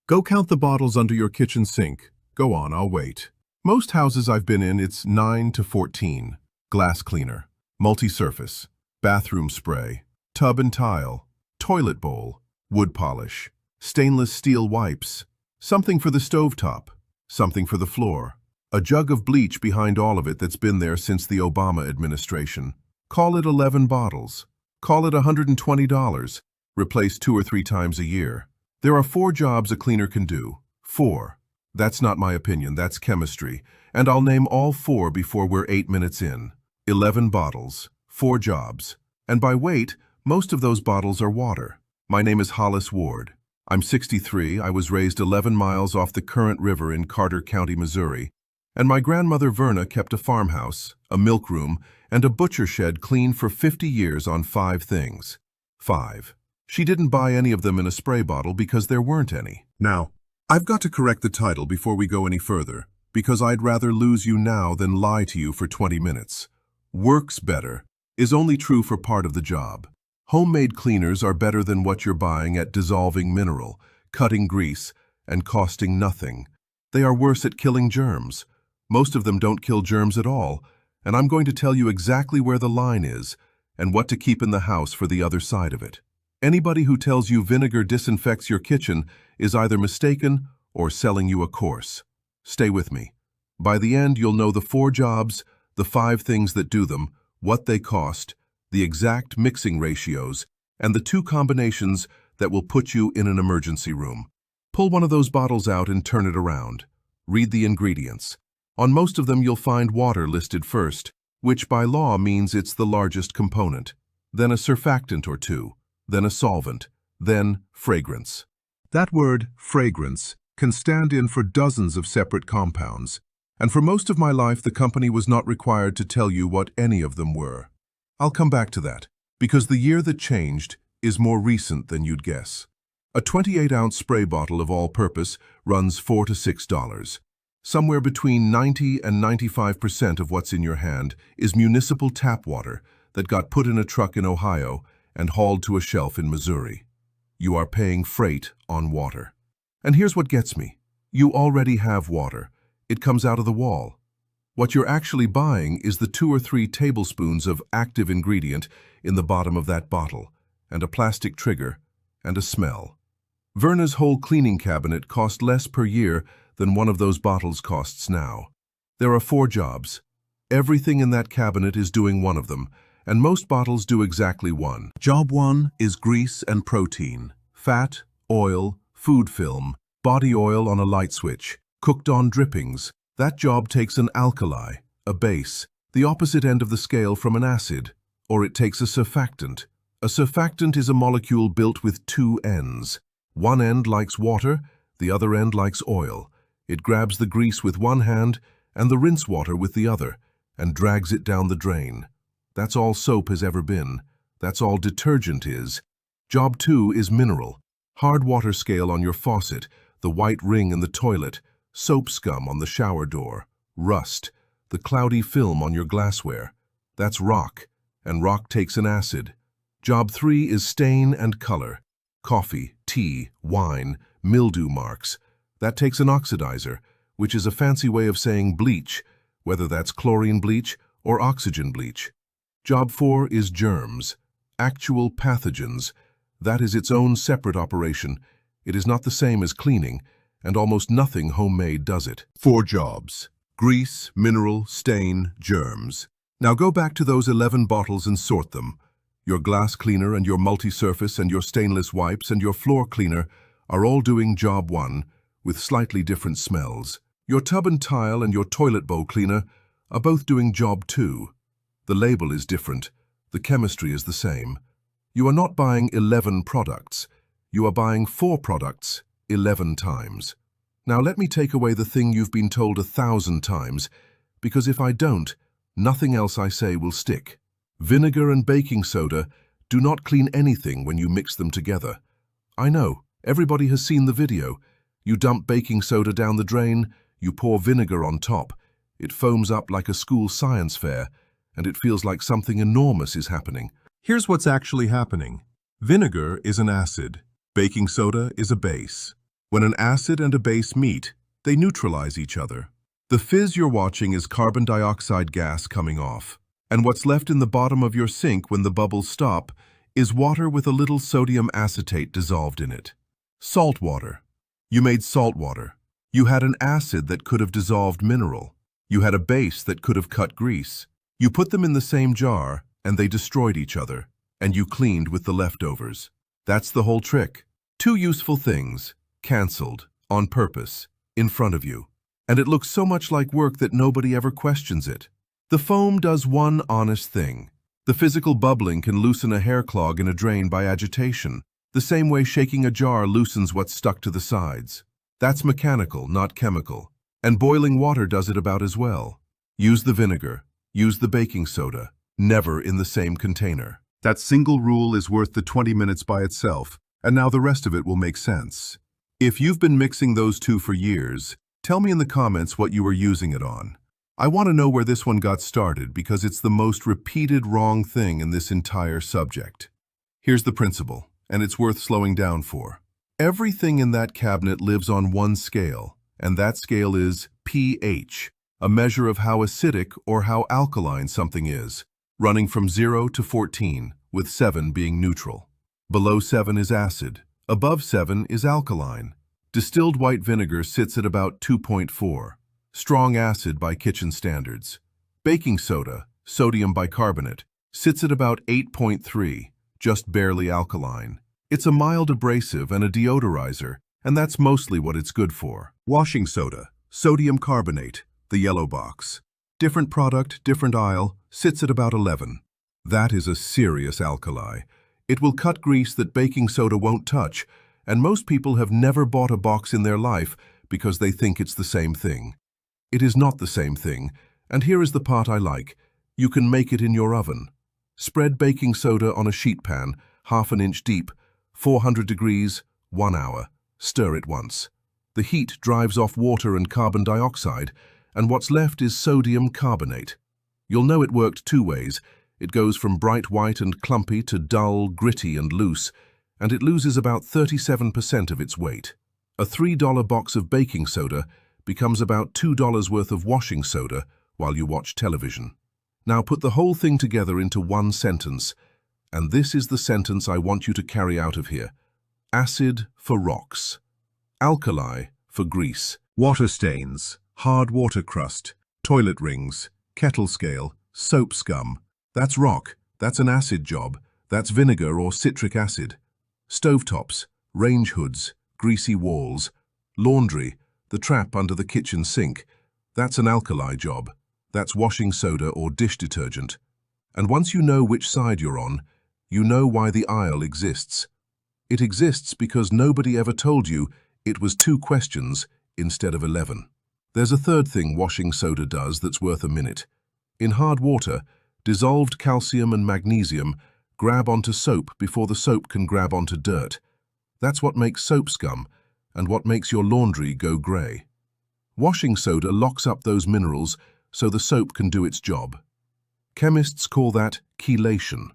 Go count the bottles under your kitchen sink. Go on, I'll wait. Most houses I've been in, it's 9 to 14. Glass cleaner, multi-surface, bathroom spray, tub and tile, toilet bowl, wood polish, stainless steel wipes, something for the stovetop, something for the floor, a jug of bleach behind all of it that's been there since the Obama administration. Call it 11 bottles. Call it $120. Replace 2 or 3 times a year. There are 4 jobs a cleaner can do. 4. That's not my opinion, that's chemistry. And I'll name all 4 before we're 8 minutes in. 11 bottles, 4 jobs. And by weight, most of those bottles are water. My name is Hollis Ward. I'm 63, I was raised 11 miles off the Current River in Carter County, Missouri. And my grandmother Verna kept a farmhouse, a milk room, and a butcher shed clean for 50 years on 5 things. 5. She didn't buy any of them in a spray bottle because there weren't any. Now, I've got to correct the title before we go any further, because I'd rather lose you now than lie to you for 20 minutes. Works better is only true for part of the job. Homemade cleaners are better than what you're buying at dissolving mineral, cutting grease, and costing nothing. They are worse at killing germs. Most of them don't kill germs at all, and I'm going to tell you exactly where the line is and what to keep in the house for the other side of it. Anybody who tells you vinegar disinfects your kitchen is either mistaken or selling you a course. Stay with me. By the end, you'll know the 4 jobs, the 5 things that do them, what they cost, the exact mixing ratios, and the 2 combinations that will put you in an emergency room. Pull one of those bottles out and turn it around. Read the ingredients. On most of them, you'll find water listed first, which by law means it's the largest component, then a surfactant or 2, then a solvent, then fragrance. That word, fragrance, can stand in for dozens of separate compounds, and for most of my life the company was not required to tell you what any of them were. I'll come back to that, because the year that changed is more recent than you'd guess. A 28-ounce spray bottle of all-purpose runs $4 to $6. Somewhere between 90 and 95% of what's in your hand is municipal tap water that got put in a truck in Ohio and hauled to a shelf in Missouri. You are paying freight on water. And here's what gets me. You already have water. It comes out of the wall. What you're actually buying is the 2 or 3 tablespoons of active ingredient in the bottom of that bottle, and a plastic trigger, and a smell. Verna's whole cleaning cabinet cost less per year than one of those bottles costs now. There are 4 jobs. Everything in that cabinet is doing one of them, and most bottles do exactly one. Job 1 is grease and protein, fat, oil, food film, body oil on a light switch, cooked on drippings. That job takes an alkali, a base, the opposite end of the scale from an acid, or it takes a surfactant. A surfactant is a molecule built with 2 ends. One end likes water, the other end likes oil. It grabs the grease with one hand and the rinse water with the other, and drags it down the drain. That's all soap has ever been. That's all detergent is. Job 2 is mineral. Hard water scale on your faucet, the white ring in the toilet, soap scum on the shower door, rust, the cloudy film on your glassware. That's rock, and rock takes an acid. Job 3 is stain and color. Coffee, tea, wine, mildew marks. That takes an oxidizer, which is a fancy way of saying bleach, whether that's chlorine bleach or oxygen bleach. Job 4 is germs, actual pathogens. That is its own separate operation. It is not the same as cleaning, and almost nothing homemade does it. 4 jobs: grease, mineral, stain, germs. Now go back to those 11 bottles and sort them. Your glass cleaner and your multi-surface and your stainless wipes and your floor cleaner are all doing job 1 with slightly different smells. Your tub and tile and your toilet bowl cleaner are both doing job 2. The label is different. The chemistry is the same. You are not buying 11 products. You are buying 4 products 11 times. Now let me take away the thing you've been told 1,000 times, because if I don't, nothing else I say will stick. Vinegar and baking soda do not clean anything when you mix them together. I know, everybody has seen the video. You dump baking soda down the drain, you pour vinegar on top. It foams up like a school science fair, and it feels like something enormous is happening. Here's what's actually happening. Vinegar is an acid. Baking soda is a base. When an acid and a base meet, they neutralize each other. The fizz you're watching is carbon dioxide gas coming off. And what's left in the bottom of your sink when the bubbles stop is water with a little sodium acetate dissolved in it. Salt water. You made salt water. You had an acid that could have dissolved mineral. You had a base that could have cut grease. You put them in the same jar, and they destroyed each other, and you cleaned with the leftovers. That's the whole trick. Two useful things, cancelled, on purpose, in front of you. And it looks so much like work that nobody ever questions it. The foam does one honest thing. The physical bubbling can loosen a hair clog in a drain by agitation, the same way shaking a jar loosens what's stuck to the sides. That's mechanical, not chemical. And boiling water does it about as well. Use the vinegar. Use the baking soda. Never in the same container. That single rule is worth the 20 minutes by itself, and now the rest of it will make sense. If you've been mixing those two for years, tell me in the comments what you were using it on. I want to know where this one got started because it's the most repeated wrong thing in this entire subject. Here's the principle, and it's worth slowing down for. Everything in that cabinet lives on one scale, and that scale is pH, a measure of how acidic or how alkaline something is, running from 0 to 14, with 7 being neutral. Below 7 is acid, above 7 is alkaline. Distilled white vinegar sits at about 2.4, strong acid by kitchen standards. Baking soda, sodium bicarbonate, sits at about 8.3, just barely alkaline. It's a mild abrasive and a deodorizer, and that's mostly what it's good for. Washing soda, sodium carbonate, the yellow box. Different product, different aisle, sits at about 11. That is a serious alkali. It will cut grease that baking soda won't touch, and most people have never bought a box in their life because they think it's the same thing. It is not the same thing, and here is the part I like. You can make it in your oven. Spread baking soda on a sheet pan, half an inch deep, 400 degrees, 1 hour. Stir it once. The heat drives off water and carbon dioxide, and what's left is sodium carbonate. You'll know it worked two ways. It goes from bright white and clumpy to dull, gritty and loose, and it loses about 37% of its weight. A $3 box of baking soda becomes about $2 worth of washing soda while you watch television. Now put the whole thing together into one sentence, and this is the sentence I want you to carry out of here. Acid for rocks. Alkali for grease. Water stains, hard water crust, toilet rings, kettle scale, soap scum. That's rock. That's an acid job. That's vinegar or citric acid. Stovetops, range hoods, greasy walls, laundry, the trap under the kitchen sink. That's an alkali job. That's washing soda or dish detergent. And once you know which side you're on, you know why the aisle exists. It exists because nobody ever told you it was 2 questions instead of 11. There's a third thing washing soda does that's worth a minute. In hard water, dissolved calcium and magnesium grab onto soap before the soap can grab onto dirt. That's what makes soap scum and what makes your laundry go grey. Washing soda locks up those minerals so the soap can do its job. Chemists call that chelation.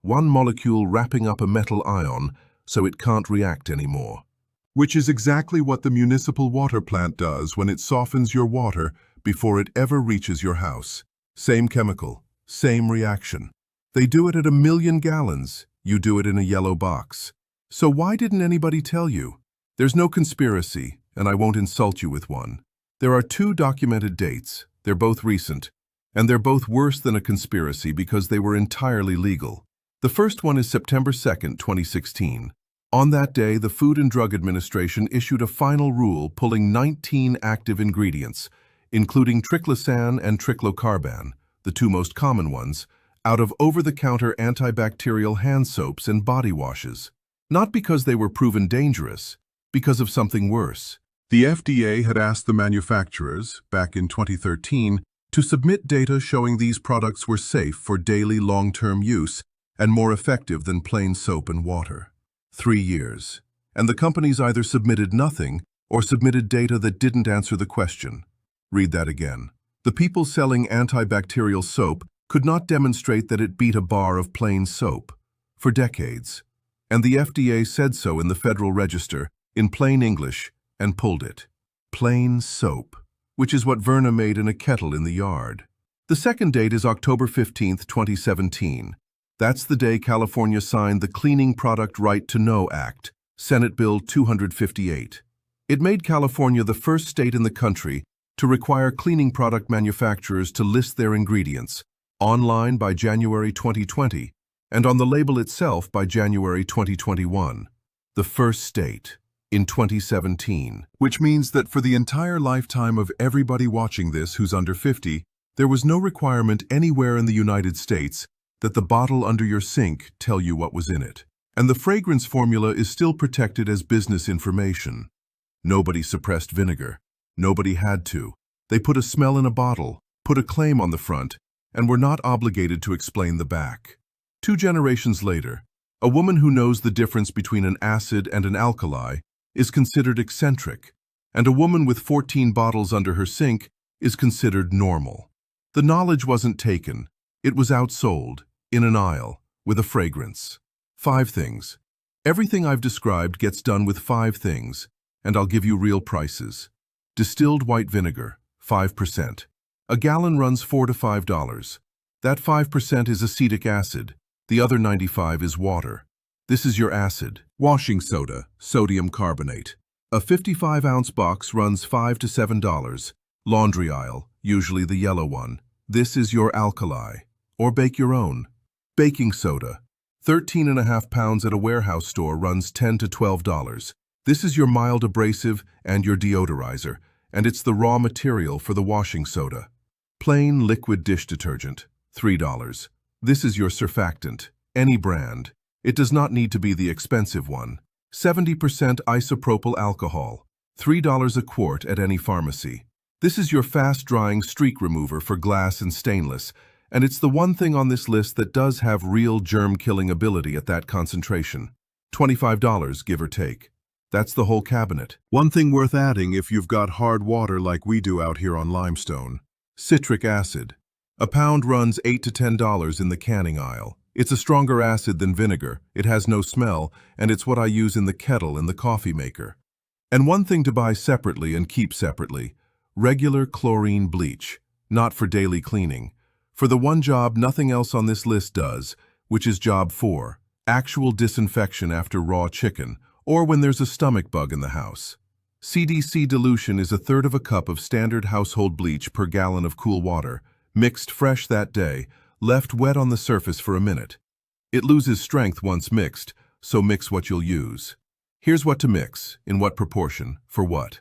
One molecule wrapping up a metal ion so it can't react anymore. Which is exactly what the municipal water plant does when it softens your water before it ever reaches your house. Same chemical, same reaction. They do it at 1 million gallons. You do it in a yellow box. So why didn't anybody tell you? There's no conspiracy, and I won't insult you with one. There are 2 documented dates. They're both recent, and they're both worse than a conspiracy because they were entirely legal. The first one is September 2nd, 2016. On that day, the Food and Drug Administration issued a final rule pulling 19 active ingredients, including triclosan and triclocarban, the 2 most common ones, out of over-the-counter antibacterial hand soaps and body washes. Not because they were proven dangerous, because of something worse. The FDA had asked the manufacturers, back in 2013, to submit data showing these products were safe for daily long-term use and more effective than plain soap and water. 3 years. And the companies either submitted nothing or submitted data that didn't answer the question. Read that again. The people selling antibacterial soap could not demonstrate that it beat a bar of plain soap for decades. And the FDA said so in the Federal Register, in plain English, and pulled it. Plain soap, which is what Verna made in a kettle in the yard. The second date is October 15th, 2017. That's the day California signed the Cleaning Product Right to Know Act, Senate Bill 258. It made California the first state in the country to require cleaning product manufacturers to list their ingredients online by January 2020 and on the label itself by January 2021. The first state in 2017. Which means that for the entire lifetime of everybody watching this who's under 50, there was no requirement anywhere in the United States that the bottle under your sink tell you what was in it. And the fragrance formula is still protected as business information. Nobody suppressed vinegar. Nobody had to. They put a smell in a bottle, put a claim on the front, and were not obligated to explain the back. 2 generations later, a woman who knows the difference between an acid and an alkali is considered eccentric, and a woman with 14 bottles under her sink is considered normal. The knowledge wasn't taken. It was outsold, in an aisle, with a fragrance. 5 things. Everything I've described gets done with 5 things, and I'll give you real prices. Distilled white vinegar, 5%. A gallon runs $4 to $5. That 5% is acetic acid. The other 95 is water. This is your acid. Washing soda, sodium carbonate. A 55-ounce box runs $5 to $7. Laundry aisle, usually the yellow one. This is your alkali. Or bake your own. Baking soda. 13.5 pounds at a warehouse store runs $10 to $12. This is your mild abrasive and your deodorizer, and it's the raw material for the washing soda. Plain liquid dish detergent, $3. This is your surfactant, any brand. It does not need to be the expensive one. 70% isopropyl alcohol, $3 a quart at any pharmacy. This is your fast-drying streak remover for glass and stainless, and it's the one thing on this list that does have real germ-killing ability at that concentration. $25, give or take. That's the whole cabinet. One thing worth adding if you've got hard water like we do out here on limestone. Citric acid. A pound runs $8 to $10 in the canning aisle. It's a stronger acid than vinegar, it has no smell, and it's what I use in the kettle in the coffee maker. And one thing to buy separately and keep separately, regular chlorine bleach, not for daily cleaning. For the one job nothing else on this list does, which is job 4, actual disinfection after raw chicken, or when there's a stomach bug in the house. CDC dilution is 1/3 of a cup of standard household bleach per gallon of cool water, mixed fresh that day, left wet on the surface for a minute. It loses strength once mixed, so mix what you'll use. Here's what to mix, in what proportion, for what.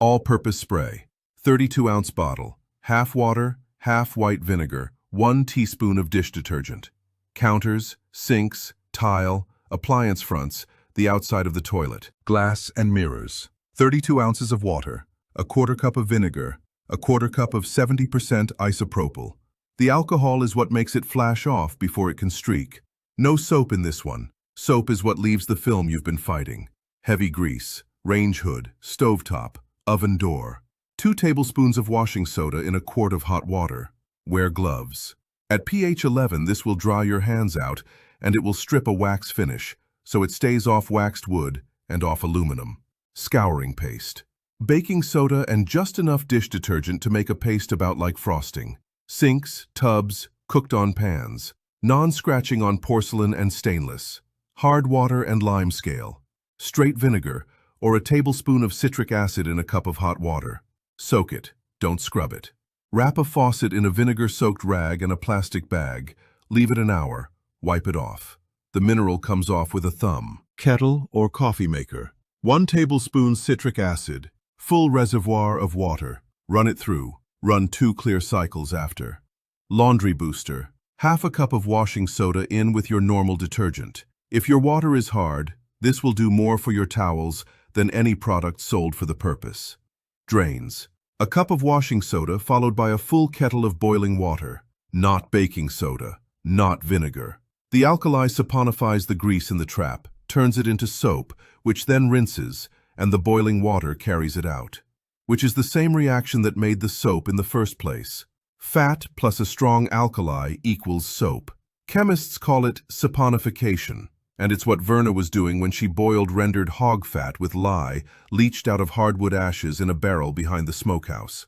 All-purpose spray, 32-ounce bottle, half water, half white vinegar, 1 teaspoon of dish detergent. Counters, sinks, tile, appliance fronts, the outside of the toilet. Glass and mirrors. 32 ounces of water, a 1/4 cup of vinegar, a 1/4 cup of 70% isopropyl. The alcohol is what makes it flash off before it can streak. No soap in this one. Soap is what leaves the film you've been fighting. Heavy grease, range hood, stovetop, oven door. 2 tablespoons of washing soda in a quart of hot water. Wear gloves. At pH 11, this will dry your hands out, and it will strip a wax finish, so it stays off waxed wood and off aluminum. Scouring paste. Baking soda and just enough dish detergent to make a paste about like frosting. Sinks, tubs, cooked on pans. Non-scratching on porcelain and stainless. Hard water and lime scale. Straight vinegar, or a tablespoon of citric acid in a cup of hot water. Soak it, don't scrub it. Wrap a faucet in a vinegar-soaked rag and a plastic bag. Leave it an hour. Wipe it off. The mineral comes off with a thumb. Kettle or coffee maker. 1 tablespoon citric acid. Full reservoir of water. Run it through. Run 2 clear cycles after. Laundry booster. Half a cup of washing soda in with your normal detergent. If your water is hard, this will do more for your towels than any product sold for the purpose. Drains. A cup of washing soda followed by a full kettle of boiling water. Not baking soda. Not vinegar. The alkali saponifies the grease in the trap, turns it into soap, which then rinses, and the boiling water carries it out. Which is the same reaction that made the soap in the first place. Fat plus a strong alkali equals soap. Chemists call it saponification, And it's what Verna was doing when she boiled rendered hog fat with lye, leached out of hardwood ashes in a barrel behind the smokehouse.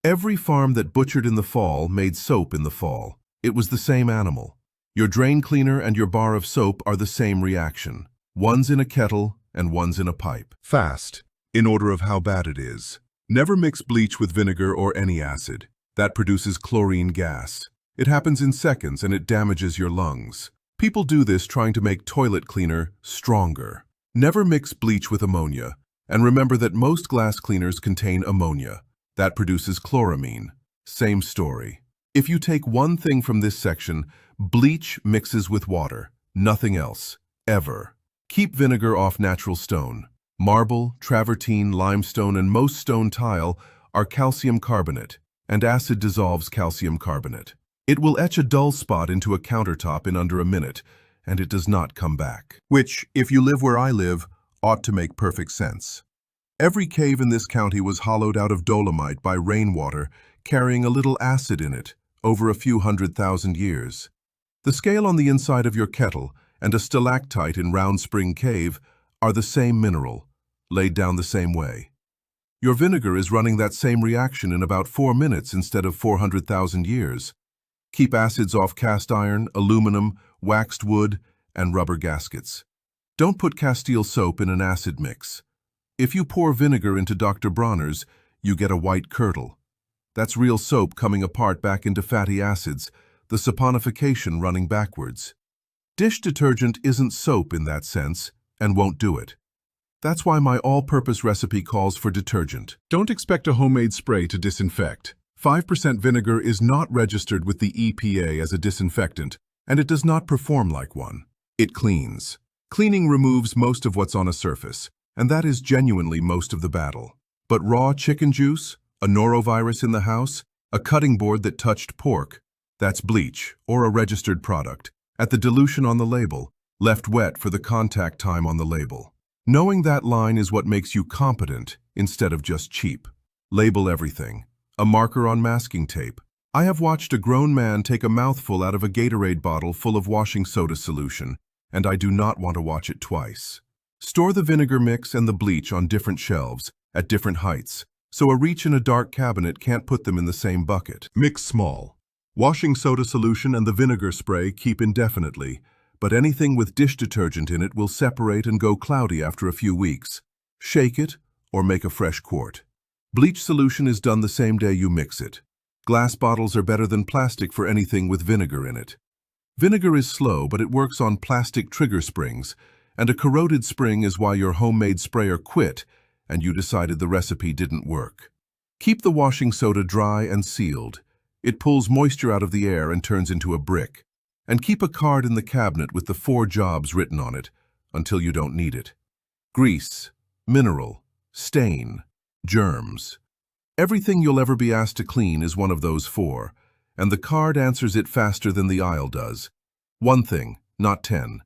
Every farm that butchered in the fall made soap in the fall. It was the same animal. Your drain cleaner and your bar of soap are the same reaction. One's in a kettle and one's in a pipe. Fast, in order of how bad it is. Never mix bleach with vinegar or any acid. That produces chlorine gas. It happens in seconds and it damages your lungs. People do this trying to make toilet cleaner stronger. Never mix bleach with ammonia, and remember that most glass cleaners contain ammonia. That produces chloramine. Same story. If you take one thing from this section, bleach mixes with water. Nothing else. Ever. Keep vinegar off natural stone. Marble, travertine, limestone, and most stone tile are calcium carbonate, and acid dissolves calcium carbonate. It will etch a dull spot into a countertop in under a minute, and it does not come back. Which, if you live where I live, ought to make perfect sense. Every cave in this county was hollowed out of dolomite by rainwater, carrying a little acid in it, over a few 100,000 years. The scale on the inside of your kettle and a stalactite in Round Spring Cave are the same mineral, laid down the same way. Your vinegar is running that same reaction in about 4 minutes instead of 400,000 years. Keep acids off cast iron, aluminum, waxed wood, and rubber gaskets. Don't put Castile soap in an acid mix. If you pour vinegar into Dr. Bronner's, you get a white curdle. That's real soap coming apart back into fatty acids, the saponification running backwards. Dish detergent isn't soap in that sense, and won't do it. That's why my all-purpose recipe calls for detergent. Don't expect a homemade spray to disinfect. 5% vinegar is not registered with the EPA as a disinfectant, and it does not perform like one. It cleans. Cleaning removes most of what's on a surface, and that is genuinely most of the battle. But raw chicken juice, a norovirus in the house, a cutting board that touched pork, that's bleach, or a registered product, at the dilution on the label, left wet for the contact time on the label. Knowing that line is what makes you competent instead of just cheap. Label everything. A marker on masking tape. I have watched a grown man take a mouthful out of a Gatorade bottle full of washing soda solution, and I do not want to watch it twice. Store the vinegar mix and the bleach on different shelves, at different heights, so a reach in a dark cabinet can't put them in the same bucket. Mix small. Washing soda solution and the vinegar spray keep indefinitely, but anything with dish detergent in it will separate and go cloudy after a few weeks. Shake it, or make a fresh quart. Bleach solution is done the same day you mix it. Glass bottles are better than plastic for anything with vinegar in it. Vinegar is slow, but it works on plastic trigger springs, and a corroded spring is why your homemade sprayer quit and you decided the recipe didn't work. Keep the washing soda dry and sealed. It pulls moisture out of the air and turns into a brick. And keep a card in the cabinet with the 4 jobs written on it until you don't need it. Grease, mineral, stain, germs. Everything you'll ever be asked to clean is one of those 4, and the card answers it faster than the aisle does. One thing, not 10.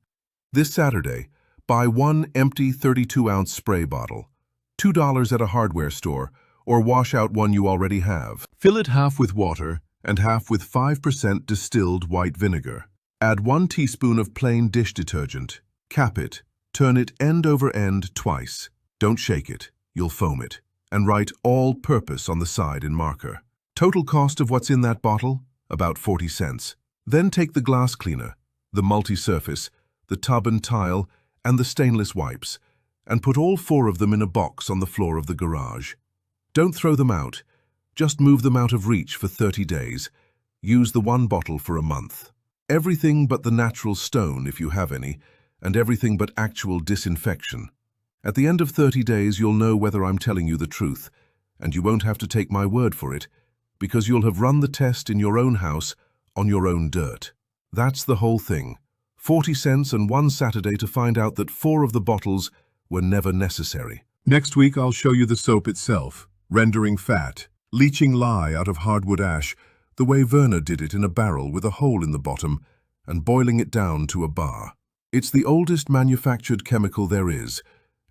This Saturday, buy 1 empty 32-ounce spray bottle, $2 at a hardware store, or wash out one you already have. Fill it half with water and half with 5% distilled white vinegar. Add 1 teaspoon of plain dish detergent. Cap it, turn it end over end twice. Don't shake it, you'll foam it. And write all-purpose on the side in marker. Total cost of what's in that bottle? About 40 cents. Then take the glass cleaner, the multi-surface, the tub and tile, and the stainless wipes, and put all 4 of them in a box on the floor of the garage. Don't throw them out. Just move them out of reach for 30 days. Use the 1 bottle for a month. Everything but the natural stone, if you have any, and everything but actual disinfection. At the end of 30 days, you'll know whether I'm telling you the truth, and you won't have to take my word for it, because you'll have run the test in your own house, on your own dirt. That's the whole thing. 40 cents and 1 Saturday to find out that 4 of the bottles were never necessary. Next week, I'll show you the soap itself, rendering fat, leaching lye out of hardwood ash, the way Verna did it in a barrel with a hole in the bottom, and boiling it down to a bar. It's the oldest manufactured chemical there is,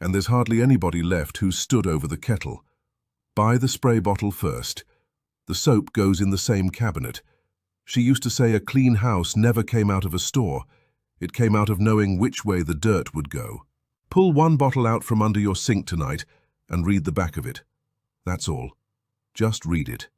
and there's hardly anybody left who's stood over the kettle. Buy the spray bottle first. The soap goes in the same cabinet. She used to say a clean house never came out of a store. It came out of knowing which way the dirt would go. Pull one bottle out from under your sink tonight and read the back of it. That's all. Just read it.